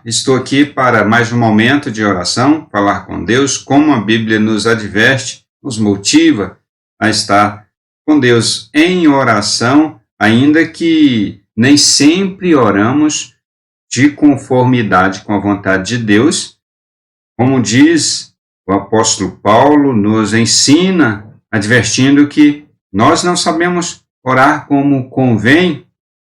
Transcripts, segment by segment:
estou aqui para mais um momento de oração, falar com Deus, como a Bíblia nos adverte, nos motiva a estar com Deus em oração, ainda que nem sempre oramos de conformidade com a vontade de Deus. Como diz o apóstolo Paulo, nos ensina, advertindo que nós não sabemos orar como convém,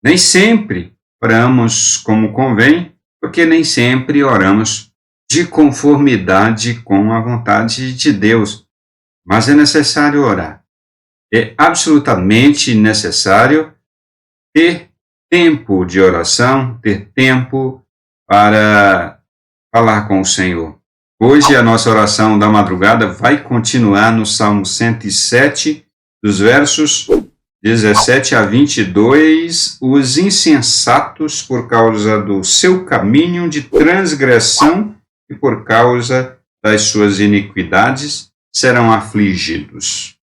nem sempre oramos como convém, porque nem sempre oramos de conformidade com a vontade de Deus. Mas é necessário orar. É absolutamente necessário ter tempo de oração, ter tempo para falar com o Senhor. Hoje a nossa oração da madrugada vai continuar no Salmo 107, dos versos 17 a 22, os insensatos, por causa do seu caminho de transgressão e por causa das suas iniquidades, serão afligidos.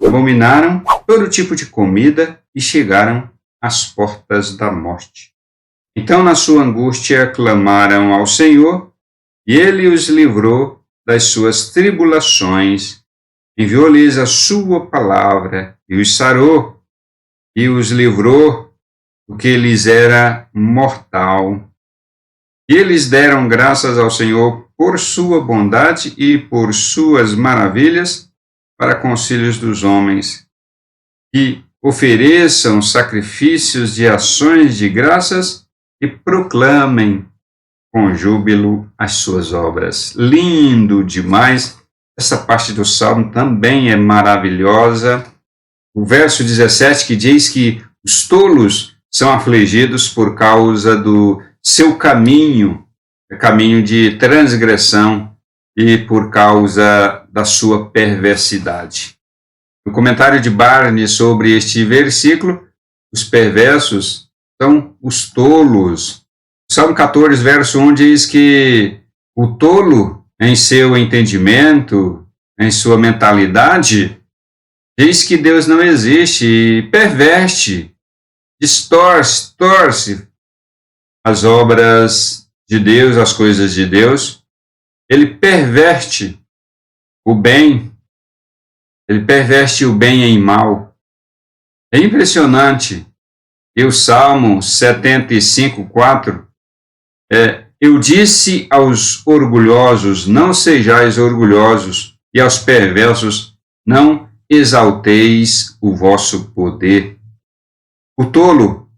Abominaram todo tipo de comida e chegaram às portas da morte. Então, na sua angústia, clamaram ao Senhor, e ele os livrou das suas tribulações, enviou-lhes a sua palavra e os sarou, e os livrou do que lhes era mortal. E eles deram graças ao Senhor por sua bondade e por suas maravilhas para com os filhos dos homens, que ofereçam sacrifícios de ações de graças e proclamem com júbilo as suas obras. Lindo demais! Essa parte do Salmo também é maravilhosa. O verso 17 que diz que os tolos são afligidos por causa do seu caminho de transgressão e por causa da sua perversidade. No comentário de Barney sobre este versículo, os perversos são os tolos. O Salmo 14, verso 1 diz que o tolo, em seu entendimento, em sua mentalidade, diz que Deus não existe e perverte, torce as obras de Deus, as coisas de Deus. Ele perverte o bem, em mal. É impressionante. E o Salmo 75, 4, eu disse aos orgulhosos, não sejais orgulhosos, e aos perversos, não exalteis o vosso poder. O tolo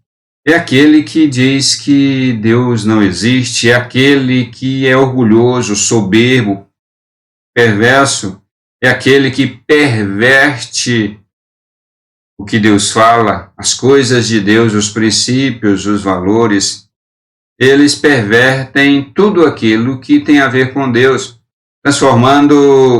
é aquele que diz que Deus não existe, é aquele que é orgulhoso, soberbo. Perverso é aquele que perverte o que Deus fala, as coisas de Deus, os princípios, os valores. Eles pervertem tudo aquilo que tem a ver com Deus, transformando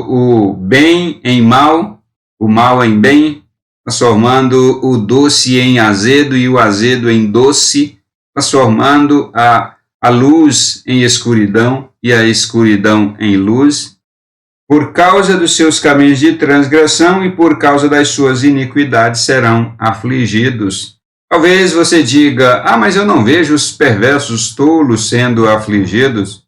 o bem em mal, o mal em bem, transformando o doce em azedo e o azedo em doce, transformando a luz em escuridão e a escuridão em luz, por causa dos seus caminhos de transgressão e por causa das suas iniquidades serão afligidos. Talvez você diga, mas eu não vejo os perversos tolos sendo afligidos.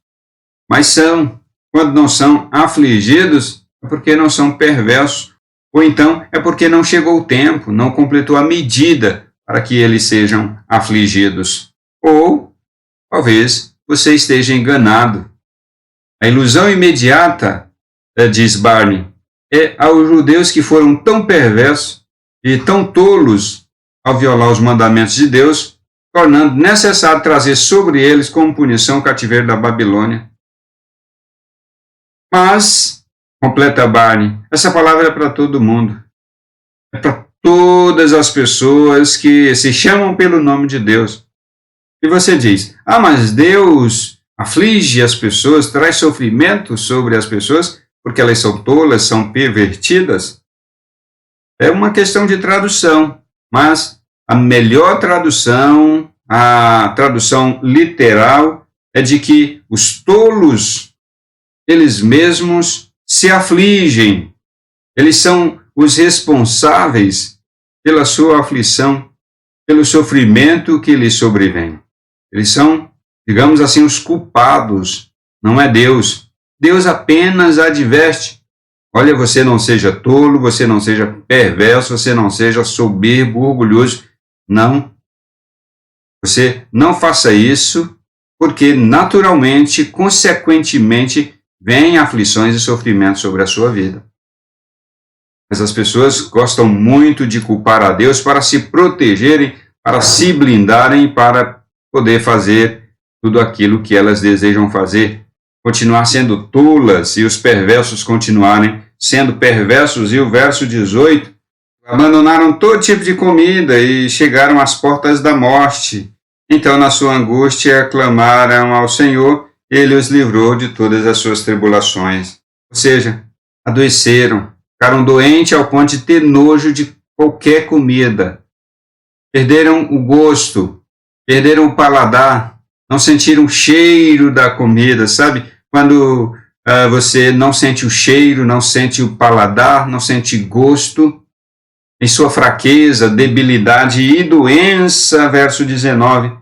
Mas são. Quando não são afligidos, é porque não são perversos. Ou então é porque não chegou o tempo, não completou a medida para que eles sejam afligidos. Ou talvez você esteja enganado. A ilusão imediata, diz Barney, é aos judeus que foram tão perversos e tão tolos ao violar os mandamentos de Deus, tornando necessário trazer sobre eles como punição o cativeiro da Babilônia. Mas, completa Barney, essa palavra é para todo mundo. É para todas as pessoas que se chamam pelo nome de Deus. E você diz, mas Deus aflige as pessoas, traz sofrimento sobre as pessoas, porque elas são tolas, são pervertidas. É uma questão de tradução, mas a melhor tradução, a tradução literal, é de que os tolos, eles mesmos se afligem. Eles são os responsáveis pela sua aflição, pelo sofrimento que lhes sobrevém. Eles são digamos assim, os culpados, não é Deus. Deus apenas adverte. Olha, você não seja tolo, você não seja perverso, você não seja soberbo, orgulhoso. Não. Você não faça isso, porque naturalmente, consequentemente, vêm aflições e sofrimentos sobre a sua vida. Mas as pessoas gostam muito de culpar a Deus para se protegerem, para se blindarem, para poder fazer tudo aquilo que elas desejam fazer, continuar sendo tolas e os perversos continuarem sendo perversos. E o verso 18, abandonaram todo tipo de comida e chegaram às portas da morte. Então, na sua angústia, clamaram ao Senhor, ele os livrou de todas as suas tribulações. Ou seja, adoeceram, ficaram doentes ao ponto de ter nojo de qualquer comida. Perderam o gosto, perderam o paladar, não sentiram o cheiro da comida, sabe? Quando você não sente o cheiro, não sente o paladar, não sente gosto, em sua fraqueza, debilidade e doença, verso 19,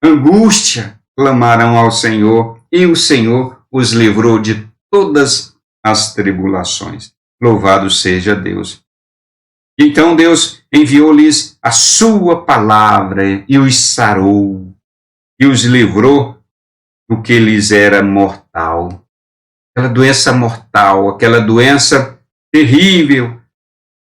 angústia, clamaram ao Senhor, e o Senhor os livrou de todas as tribulações. Louvado seja Deus. Então Deus enviou-lhes a sua palavra e os sarou, e os livrou do que lhes era mortal. Aquela doença mortal, aquela doença terrível,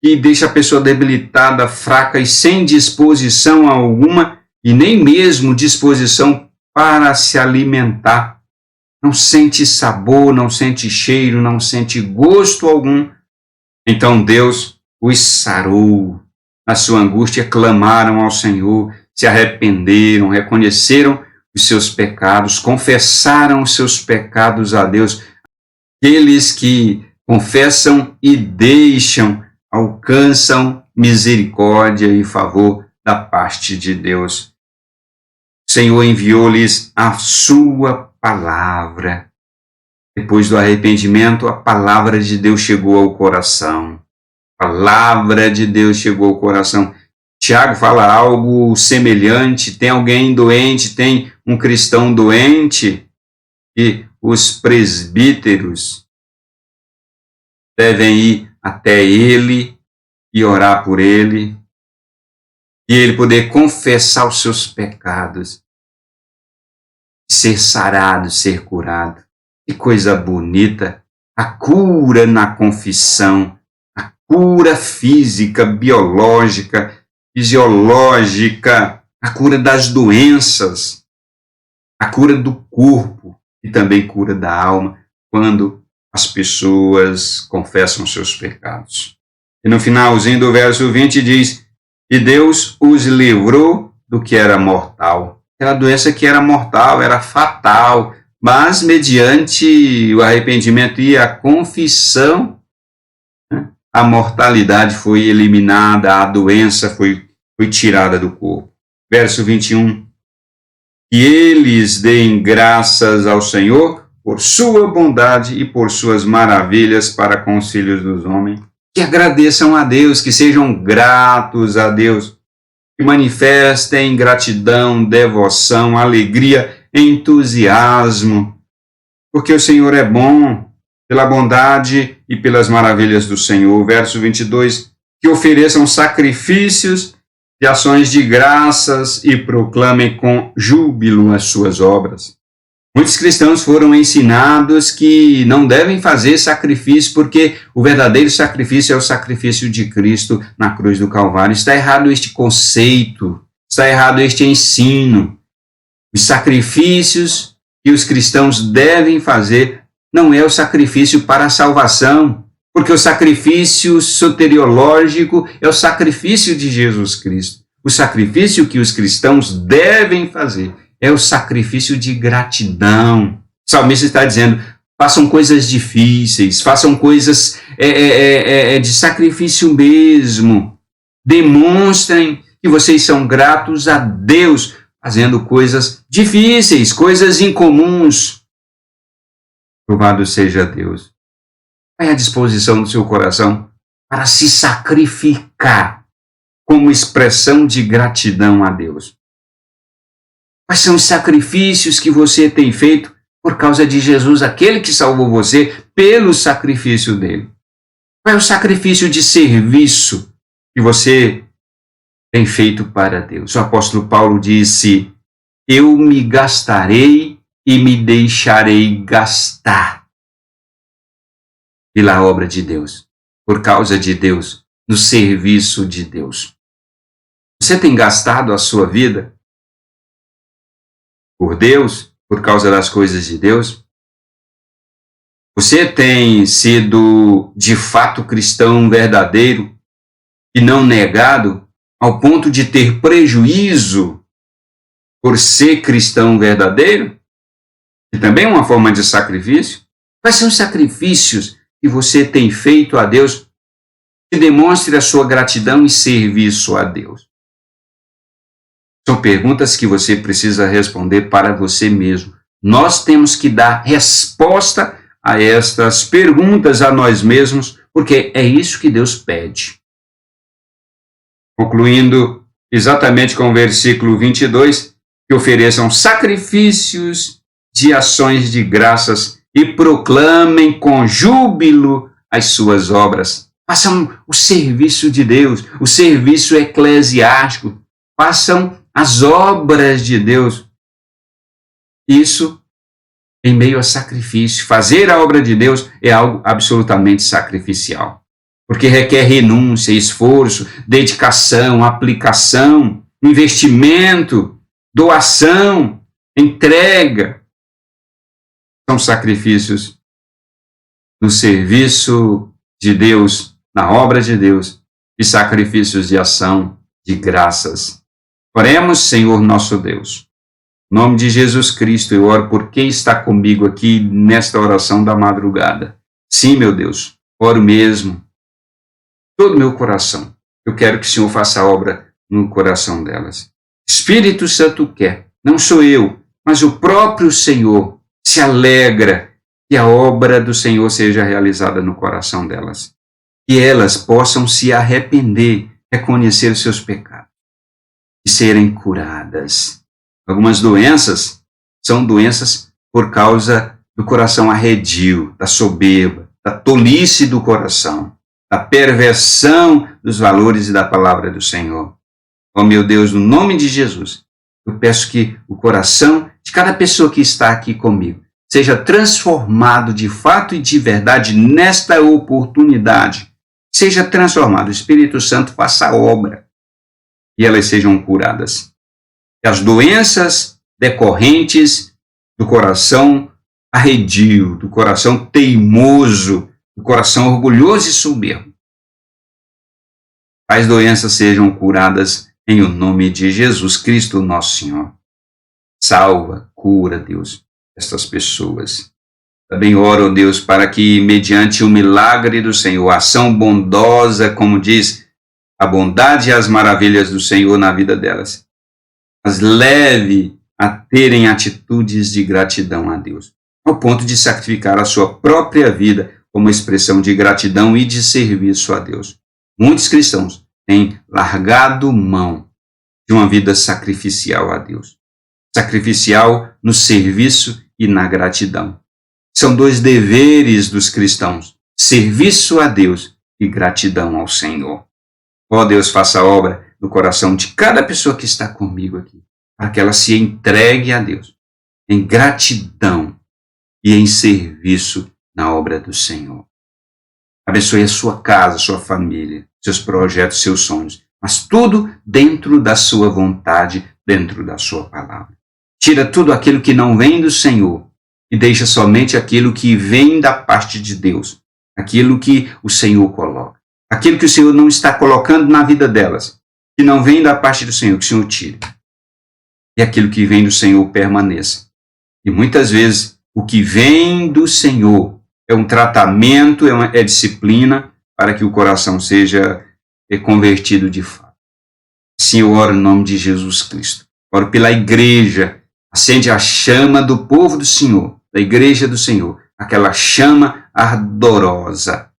que deixa a pessoa debilitada, fraca e sem disposição alguma, e nem mesmo disposição para se alimentar. Não sente sabor, não sente cheiro, não sente gosto algum. Então Deus os sarou. Na sua angústia clamaram ao Senhor, se arrependeram, reconheceram os seus pecados, confessaram os seus pecados a Deus. Aqueles que confessam e deixam alcançam misericórdia e favor da parte de Deus. O Senhor enviou-lhes a sua palavra. Depois do arrependimento, a palavra de Deus chegou ao coração. A palavra de Deus chegou ao coração. Tiago fala algo semelhante. Tem alguém doente, tem um cristão doente, e os presbíteros devem ir até ele e orar por ele, e ele poder confessar os seus pecados, ser sarado, ser curado. Que coisa bonita! A cura na confissão, a cura física, biológica, fisiológica, a cura das doenças, a cura do corpo e também cura da alma, quando as pessoas confessam seus pecados. E no finalzinho do verso 20 diz, e Deus os livrou do que era mortal. Aquela doença que era mortal, era fatal, mas mediante o arrependimento e a confissão, a mortalidade foi eliminada, a doença foi tirada do corpo. Verso 21, que eles deem graças ao Senhor por sua bondade e por suas maravilhas para com os filhos dos homens. Que agradeçam a Deus, que sejam gratos a Deus, que manifestem gratidão, devoção, alegria, entusiasmo, porque o Senhor é bom, pela bondade e pelas maravilhas do Senhor. Verso 22, que ofereçam sacrifícios e ações de graças e proclamem com júbilo as suas obras. Muitos cristãos foram ensinados que não devem fazer sacrifício porque o verdadeiro sacrifício é o sacrifício de Cristo na cruz do Calvário. Está errado este conceito, está errado este ensino. Os sacrifícios que os cristãos devem fazer não é o sacrifício para a salvação, porque o sacrifício soteriológico é o sacrifício de Jesus Cristo. O sacrifício que os cristãos devem fazer é o sacrifício de gratidão. O salmista está dizendo, façam coisas difíceis, façam coisas de sacrifício mesmo. Demonstrem que vocês são gratos a Deus, fazendo coisas difíceis, coisas incomuns. Louvado seja Deus. Põe à disposição do seu coração para se sacrificar como expressão de gratidão a Deus. Quais são os sacrifícios que você tem feito por causa de Jesus, aquele que salvou você pelo sacrifício dele? Qual é o sacrifício de serviço que você tem feito para Deus? O apóstolo Paulo disse: eu me gastarei e me deixarei gastar pela obra de Deus, por causa de Deus, no serviço de Deus. Você tem gastado a sua vida por Deus, por causa das coisas de Deus? Você tem sido de fato cristão verdadeiro e não negado ao ponto de ter prejuízo por ser cristão verdadeiro? E também uma forma de sacrifício? Quais são os sacrifícios que você tem feito a Deus que demonstre a sua gratidão e serviço a Deus? São perguntas que você precisa responder para você mesmo. Nós temos que dar resposta a estas perguntas a nós mesmos, porque é isso que Deus pede. Concluindo exatamente com o versículo 22, que ofereçam sacrifícios de ações de graças e proclamem com júbilo as suas obras. Façam o serviço de Deus, o serviço eclesiástico, façam as obras de Deus. Isso em meio a sacrifício. Fazer a obra de Deus é algo absolutamente sacrificial, porque requer renúncia, esforço, dedicação, aplicação, investimento, doação, entrega. São sacrifícios no serviço de Deus, na obra de Deus, e sacrifícios de ação de graças. Oremos, Senhor nosso Deus. Em nome de Jesus Cristo, eu oro por quem está comigo aqui nesta oração da madrugada. Sim, meu Deus, oro mesmo. Todo o meu coração. Eu quero que o Senhor faça a obra no coração delas. Espírito Santo quer, não sou eu, mas o próprio Senhor se alegra que a obra do Senhor seja realizada no coração delas. Que elas possam se arrepender, reconhecer os seus pecados e serem curadas. Algumas doenças são doenças por causa do coração arredio, da soberba, da tolice do coração, da perversão dos valores e da palavra do Senhor. Oh, meu Deus, no nome de Jesus, eu peço que o coração de cada pessoa que está aqui comigo seja transformado de fato e de verdade nesta oportunidade. Seja transformado. O Espírito Santo faça a obra e elas sejam curadas. Que as doenças decorrentes do coração arredio, do coração teimoso, do coração orgulhoso e soberbo, as doenças sejam curadas em o nome de Jesus Cristo, nosso Senhor. Salva, cura, Deus, estas pessoas. Também oro, Deus, para que, mediante o milagre do Senhor, a ação bondosa, como diz, a bondade e as maravilhas do Senhor na vida delas, as leve a terem atitudes de gratidão a Deus, ao ponto de sacrificar a sua própria vida como expressão de gratidão e de serviço a Deus. Muitos cristãos têm largado mão de uma vida sacrificial a Deus. Sacrificial no serviço e na gratidão. São dois deveres dos cristãos: serviço a Deus e gratidão ao Senhor. Ó Deus, faça a obra no coração de cada pessoa que está comigo aqui, para que ela se entregue a Deus em gratidão e em serviço na obra do Senhor. Abençoe a sua casa, a sua família, seus projetos, seus sonhos, mas tudo dentro da sua vontade, dentro da sua palavra. Tira tudo aquilo que não vem do Senhor e deixa somente aquilo que vem da parte de Deus, aquilo que o Senhor coloca, aquilo que o Senhor não está colocando na vida delas, que não vem da parte do Senhor, que o Senhor tire. E aquilo que vem do Senhor permaneça. E muitas vezes o que vem do Senhor é um tratamento, é disciplina para que o coração seja convertido de fato. Assim eu oro em nome de Jesus Cristo. Oro pela igreja. Acende a chama do povo do Senhor, da igreja do Senhor. Aquela chama ardorosa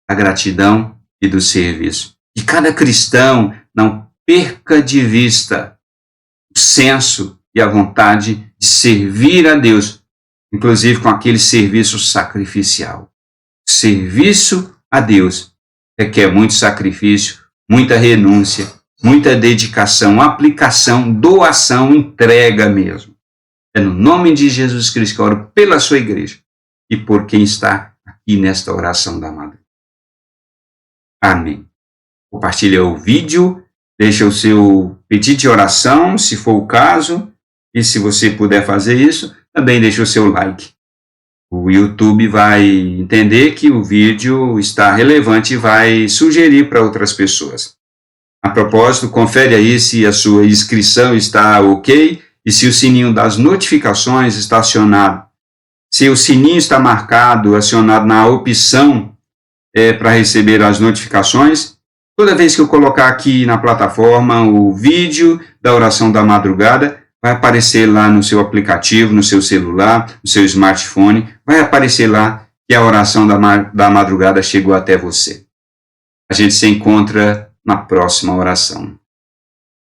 da gratidão e do serviço. Que cada cristão não perca de vista o senso e a vontade de servir a Deus, inclusive com aquele serviço sacrificial. O serviço a Deus requer muito sacrifício, muita renúncia, muita dedicação, aplicação, doação, entrega mesmo. É no nome de Jesus Cristo que eu oro pela sua igreja e por quem está aqui nesta oração da madrugada. Amém. Compartilhe o vídeo, deixa o seu pedido de oração, se for o caso, e se você puder fazer isso, também deixa o seu like. O YouTube vai entender que o vídeo está relevante e vai sugerir para outras pessoas. A propósito, confere aí se a sua inscrição está ok e se o sininho das notificações está acionado. Se o sininho está marcado, acionado na opção para receber as notificações, toda vez que eu colocar aqui na plataforma o vídeo da oração da madrugada, vai aparecer lá no seu aplicativo, no seu celular, no seu smartphone, vai aparecer lá que a oração da madrugada chegou até você. A gente se encontra na próxima oração.